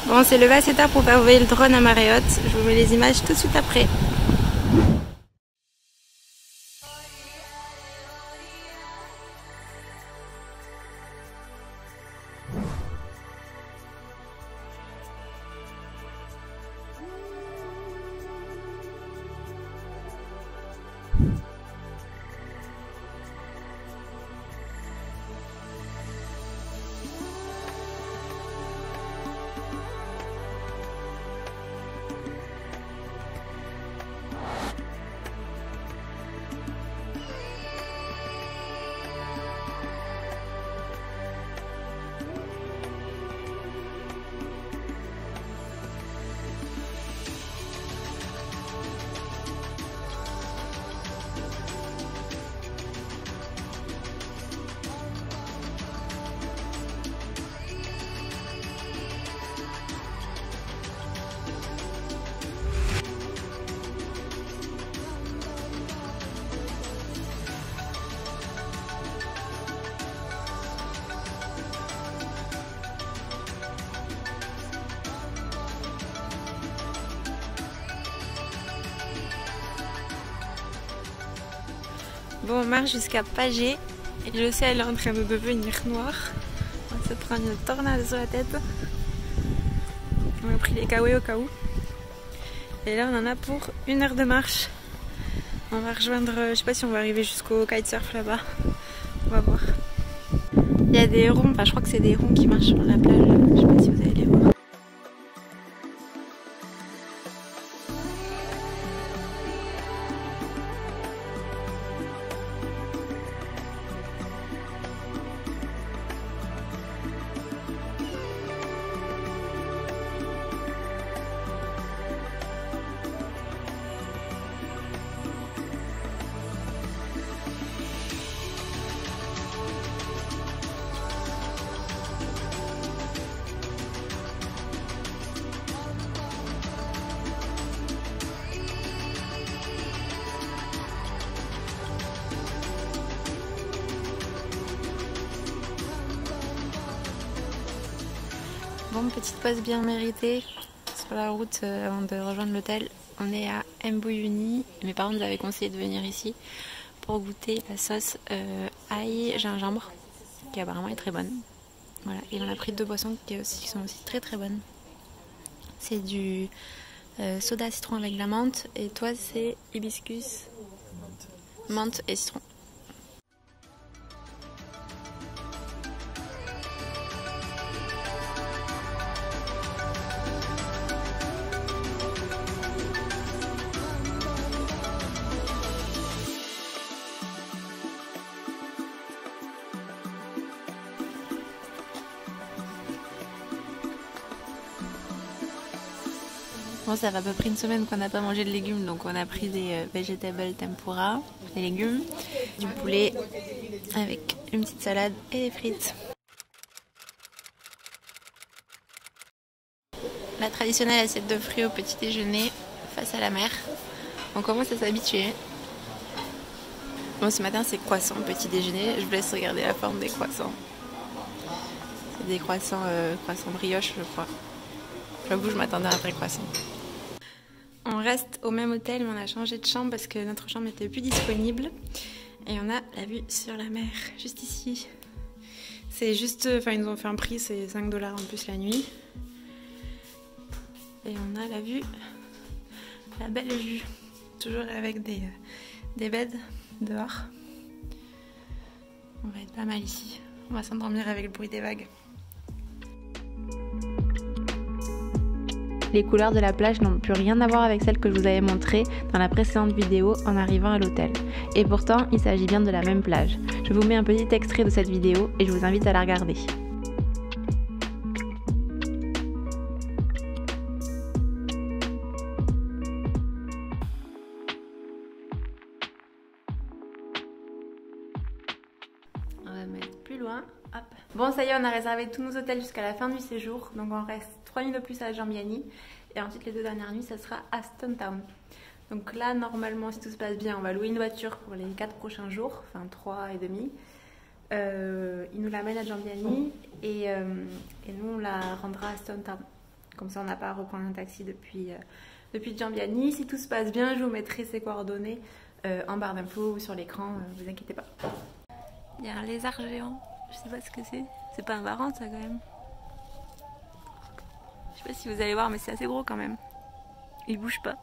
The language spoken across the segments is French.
Bon, on s'est levé assez tard pour faire voler le drone à marée haute. Je vous mets les images tout de suite après. Bon, on marche jusqu'à Pagé et le ciel est en train de devenir noir. On va se prendre une tornade sur la tête. On a pris les kawaii au cas où. Et là, on en a pour 1 heure de marche. On va rejoindre, je sais pas si on va arriver jusqu'au kitesurf là-bas. On va voir. Il y a des hérons, enfin je crois que c'est des hérons qui marchent sur la plage. Je sais pas si vous allez les voir. Bon, petite pause bien méritée sur la route avant de rejoindre l'hôtel. On est à Mbuyuni. Mes parents nous avaient conseillé de venir ici pour goûter la sauce ail gingembre qui apparemment est très bonne. Voilà, il en a pris 2 boissons qui sont aussi très très bonnes. C'est du soda citron avec de la menthe et toi c'est hibiscus, menthe et citron. Bon, ça fait à peu près 1 semaine qu'on n'a pas mangé de légumes, donc on a pris des vegetable tempura, des légumes, du poulet avec une petite salade et des frites. La traditionnelle assiette de fruits au petit déjeuner face à la mer. On commence à s'habituer. Bon, ce matin c'est croissant petit déjeuner, je vous laisse regarder la forme des croissants. C'est des croissants brioche je crois. J'avoue je m'attendais à un vrai croissant. On reste au même hôtel mais on a changé de chambre parce que notre chambre n'était plus disponible. Et on a la vue sur la mer, juste ici. C'est juste, enfin ils nous ont fait un prix, c'est 5 $ en plus la nuit. Et on a la vue, la belle vue. Toujours avec des beds dehors. On va être pas mal ici. On va s'endormir avec le bruit des vagues. Les couleurs de la plage n'ont plus rien à voir avec celles que je vous avais montrées dans la précédente vidéo en arrivant à l'hôtel. Et pourtant, il s'agit bien de la même plage. Je vous mets un petit extrait de cette vidéo et je vous invite à la regarder. On va mettre plus loin. Hop. Bon, ça y est, on a réservé tous nos hôtels jusqu'à la fin du séjour. Donc on reste 3 nuits de plus à Jambiani. Et ensuite les 2 dernières nuits, ça sera à Stone Town. Donc là, normalement, si tout se passe bien, on va louer une voiture pour les 4 prochains jours. Enfin 3 et demi. Il nous l'amène à Jambiani. Et nous, on la rendra à Stone Town. Comme ça on n'a pas à reprendre un taxi depuis Giambiani. Si tout se passe bien, je vous mettrai ses coordonnées en barre d'infos ou sur l'écran, vous inquiétez pas. Il y a un lézard géant, je sais pas ce que c'est. C'est pas un varan ça quand même. Je sais pas si vous allez voir mais c'est assez gros quand même. Il bouge pas.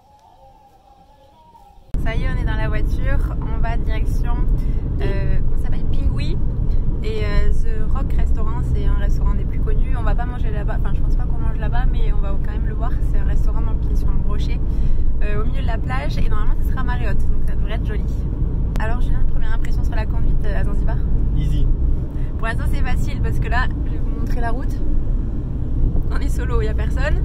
Ça y est, on est dans la voiture, on va direction comment ça s'appelle, Pingui. Et The Rock Restaurant, c'est un restaurant des plus connus. On va pas manger là-bas, enfin je pense pas qu'on mange là-bas, mais on va quand même le voir. C'est un restaurant donc, qui est sur un rocher au milieu de la plage et normalement ce sera Marriott, donc ça devrait être joli. Alors Julien, première impression sur la conduite à Zanzibar? Easy. Pour l'instant c'est facile parce que là, je vais vous montrer la route. On est solo, il n'y a personne.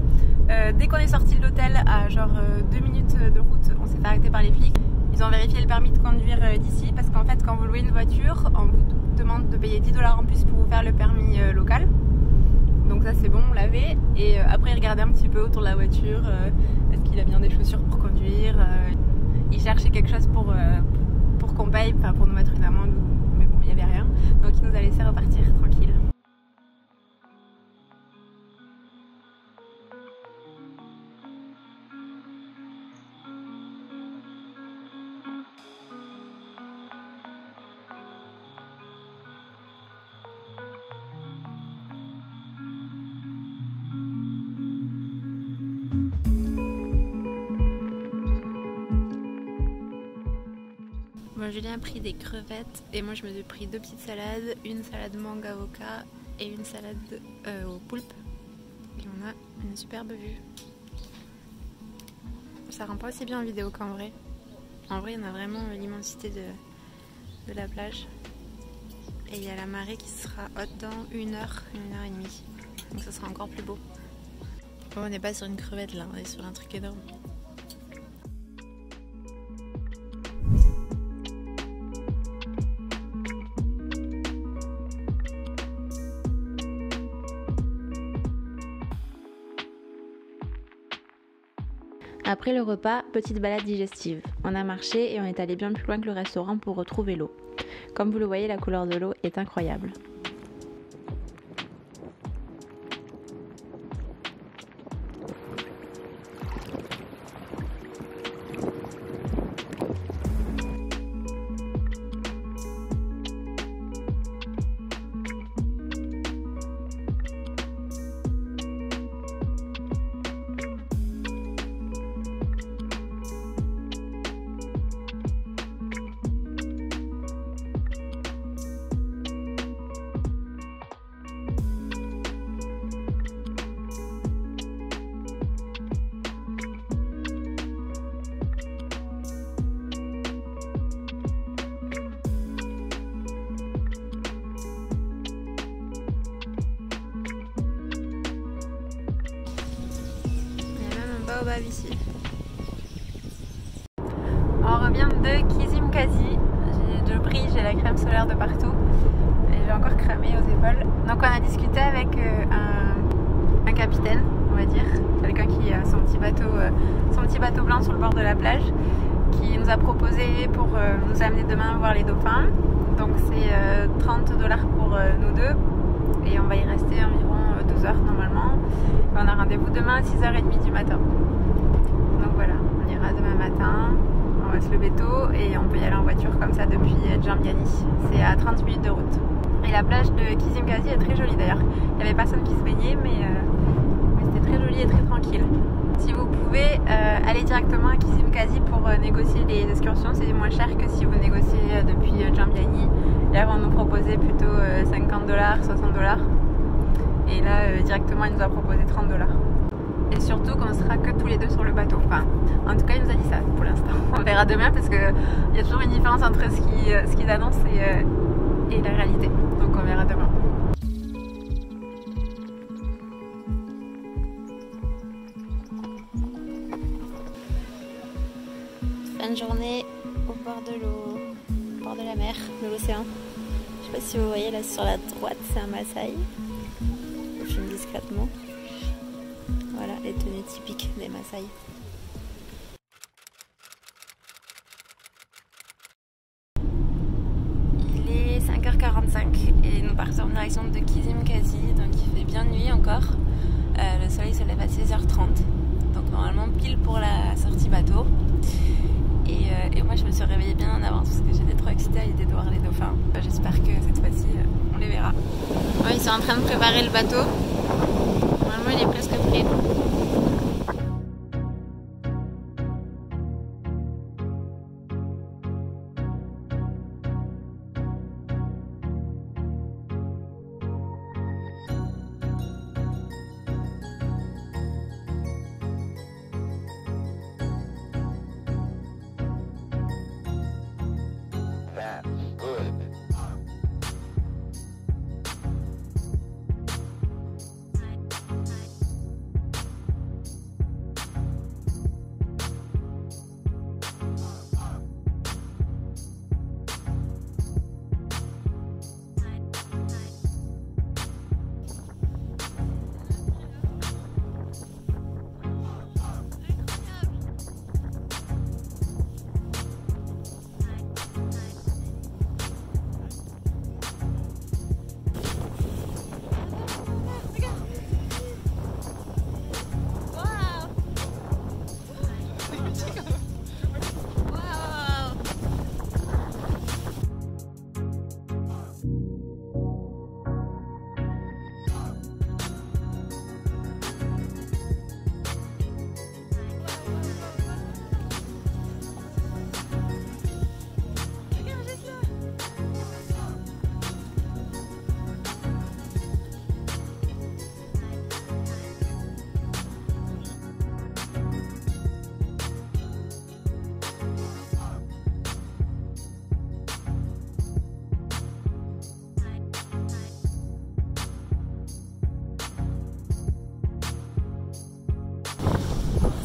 Dès qu'on est sorti de l'hôtel, à genre 2 minutes de route, on s'est fait arrêter par les flics. Ils ont vérifié le permis de conduire d'ici parce qu'en fait quand vous louez une voiture, on vous demande de payer 10 $ en plus pour vous faire le permis local. Donc ça c'est bon, on l'avait. Et après ils regardaient un petit peu autour de la voiture, est-ce qu'il a bien des chaussures pour conduire. Ils cherchaient quelque chose pour qu'on paye, enfin pour nous mettre une amende, mais bon il n'y avait rien. Donc ils nous a laissé repartir tranquille. Bon, Julien a pris des crevettes et moi je me suis pris 2 petites salades, une salade mangue avocat et une salade au poulpe. Et on a une superbe vue. Ça rend pas aussi bien en vidéo qu'en vrai. En vrai, on a vraiment l'immensité de la plage. Et il y a la marée qui sera haute dans 1 heure, 1 heure et demie. Donc ça sera encore plus beau. Bon, on n'est pas sur une crevette là, on est sur un truc énorme. Après le repas, petite balade digestive. On a marché et on est allé bien plus loin que le restaurant pour retrouver l'eau. Comme vous le voyez, la couleur de l'eau est incroyable. Baobab ici. On revient de Kizimkazi. J'ai pris, j'ai la crème solaire de partout et j'ai encore cramé aux épaules. Donc on a discuté avec un capitaine, on va dire, quelqu'un qui a son petit bateau blanc sur le bord de la plage, qui nous a proposé pour nous amener demain voir les dauphins. Donc c'est 30 $ pour nous deux et on va y rester environ 2 heures normalement. Et on a rendez-vous demain à 6h30 du matin. Donc voilà, on ira demain matin, on va se lever tôt et on peut y aller en voiture comme ça depuis Giambiani. C'est à 30 minutes de route. Et la plage de Kizimkazi est très jolie d'ailleurs. Il n'y avait personne qui se baignait mais c'était très joli et très tranquille. Si vous pouvez aller directement à Kizimkazi pour négocier les excursions, c'est moins cher que si vous négociez depuis Giambiani. Là on nous proposait plutôt 50 $, 60 $. Et là directement il nous a proposé 30 $. Et surtout qu'on sera que tous les deux sur le bateau. Enfin, en tout cas il nous a dit ça pour l'instant. On verra demain parce qu'il y a toujours une différence entre ce qu'ils annoncent et la réalité. Donc on verra demain. Fin de journée au bord de l'eau, au bord de la mer, de l'océan. Je sais pas si vous voyez là sur la droite, c'est un Maasai. Je filme discrètement. Voilà les tenues typiques des Maasai. Il est 5h45 et nous partons en direction de Kizimkazi, donc il fait bien nuit encore. Le soleil se lève à 16h 16h30. Donc normalement pile pour la sortie bateau. Et moi je me suis réveillée bien en avance parce que j'étais trop excitée à l'idée de voir les dauphins. J'espère que cette fois-ci on les verra. Ouais, ils sont en train de préparer le bateau. Normalement il est presque prêt.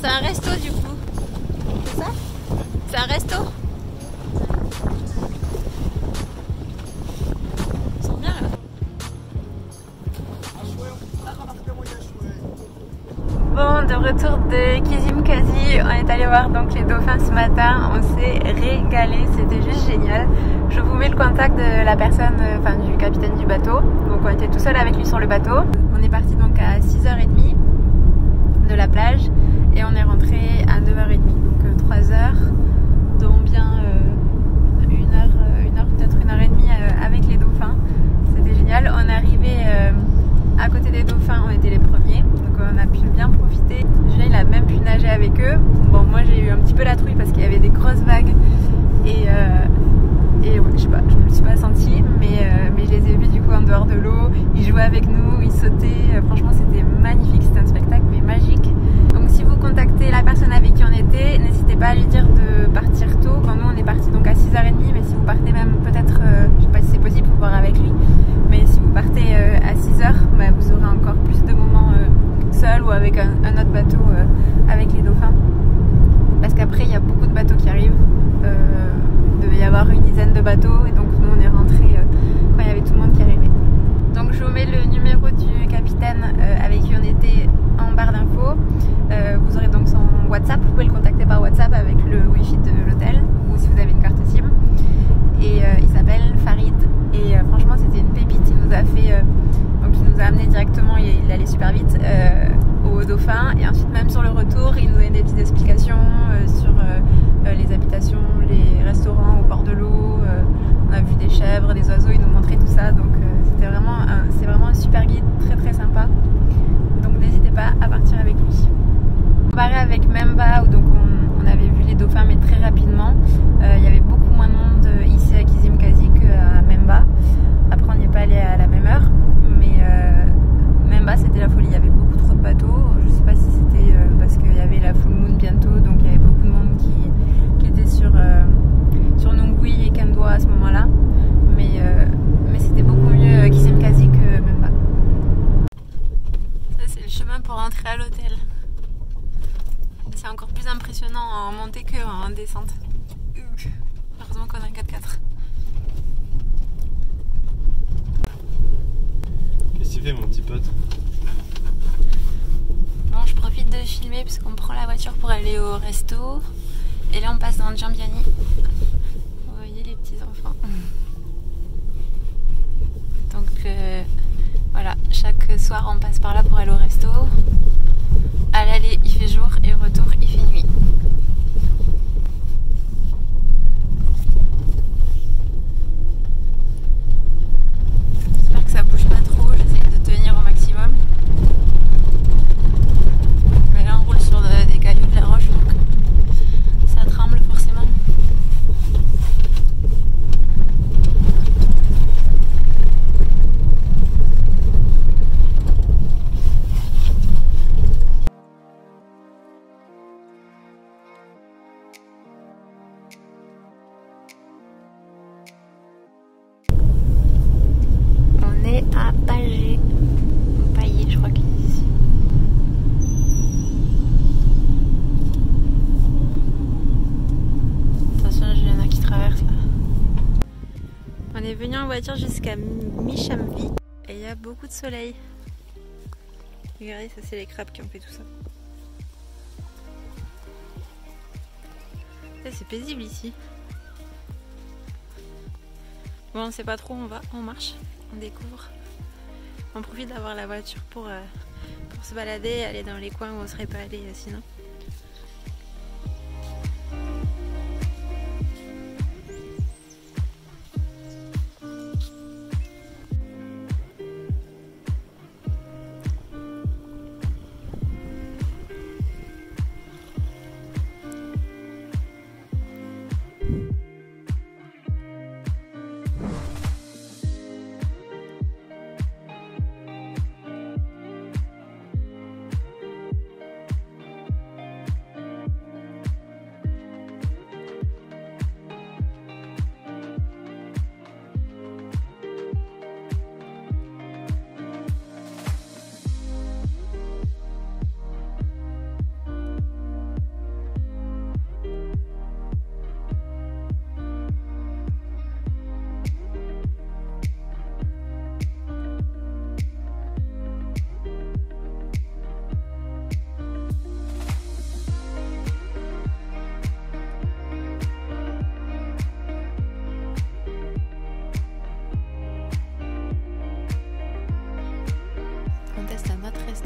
C'est un resto du coup. C'est ça? C'est un resto? Ils sont bien là. Bon, de retour de Kizimkazi, on est allé voir donc les dauphins ce matin. On s'est régalé, c'était juste génial. Je vous mets le contact de la personne, enfin du capitaine du bateau. Donc on était tout seul avec lui sur le bateau. On est parti donc à 6h30 de la plage. Et on est rentré à 9h30, donc 3 heures, dont bien une heure, peut-être 1h30 avec les dauphins. C'était génial. On est arrivé à côté des dauphins, on était les premiers, donc on a pu bien profiter. Julien il a même pu nager avec eux. Bon, moi j'ai eu un petit peu la trouille parce qu'il y avait des grosses vagues et ouais, je sais pas, je me le suis pas sentie, mais je les ai vus du coup en dehors de l'eau. Ils jouaient avec nous, ils sautaient. Franchement c'était magnifique, c'était un spectacle mais magique. Donc si vous contactez la personne avec qui on était, n'hésitez pas à lui dire de partir tôt. Quand nous on est parti donc à 6h30, mais si vous partez même peut-être, je sais pas si c'est possible, pour voir avec lui, mais si vous partez à 6h, bah, vous aurez encore plus de moments seul ou avec un autre bateau avec les dauphins. Parce qu'après il y a beaucoup de bateaux qui arrivent. Il devait y avoir une dizaine de bateaux et donc nous on est rentrés quand il y avait tout le monde qui arrivait. Donc je vous mets le numéro du capitaine avec qui on était en barre d'infos. Vous aurez donc son WhatsApp, vous pouvez le contacter par WhatsApp avec le wifi de l'hôtel ou si vous avez une carte SIM. Et il s'appelle Farid et franchement c'était une pépite. Il nous a fait, donc il nous a amené directement, il allait super vite au dauphin et ensuite même sur le retour il nous donnait des petites explications sur les habitations, les restaurants au bord de l'eau. On a vu des chèvres, des oiseaux, il nous montrait tout ça, donc c'est vraiment un super guide, très très sympa. Donc n'hésitez pas à partir avec lui. Comparé avec Memba où donc on avait vu les dauphins mais très rapidement, il y avait beaucoup moins de monde ici à Kizimkazi qu'à Memba. Après on n'y est pas allé à la même heure, mais Memba c'était la folie, il y avait beaucoup trop de bateaux. Je sais pas si c'était parce qu'il y avait la full moon bientôt, donc il y avait beaucoup de monde qui était sur Nungui et Kendoa à ce moment-là, mais c'était beaucoup mieux Kizimkazi que Memba. Ça c'est le chemin pour rentrer à l'hôtel. C'est encore plus impressionnant en montée qu'en descente. Heureusement qu'on a un 4x4. Qu'est-ce que tu fais mon petit pote? Bon, je profite de filmer parce qu'on prend la voiture pour aller au resto. Et là on passe dans Djambiani. Vous voyez les petits enfants. Donc voilà, chaque soir on passe par là pour aller au resto. voiture jusqu'à Mishamvi et il y a beaucoup de soleil. Regardez, ça c'est les crabes qui ont fait tout ça. C'est paisible ici. Bon, on sait pas trop où on va, on marche, on découvre. On profite d'avoir la voiture pour se balader, aller dans les coins où on serait pas allé sinon.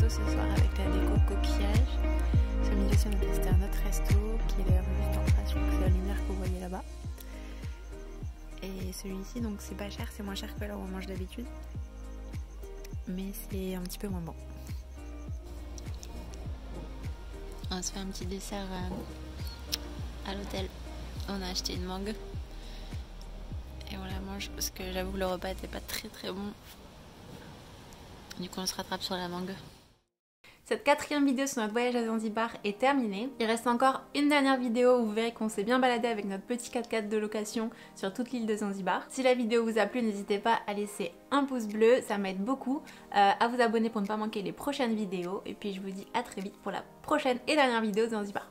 Ce soir avec la déco coquillage. Sur le milieu, on a testé un autre resto qui est d'ailleurs juste en face. Je crois que c'est la lumière que vous voyez là-bas. Et celui-ci, donc c'est pas cher, c'est moins cher que là où on mange d'habitude, mais c'est un petit peu moins bon. On se fait un petit dessert à l'hôtel. On a acheté une mangue et on la mange parce que j'avoue que le repas était pas très bon. Du coup, on se rattrape sur la mangue. Cette 4e vidéo sur notre voyage à Zanzibar est terminée. Il reste encore une dernière vidéo où vous verrez qu'on s'est bien baladé avec notre petit 4x4 de location sur toute l'île de Zanzibar. Si la vidéo vous a plu, n'hésitez pas à laisser un pouce bleu, ça m'aide beaucoup, à vous abonner pour ne pas manquer les prochaines vidéos. Et puis je vous dis à très vite pour la prochaine et dernière vidéo de Zanzibar.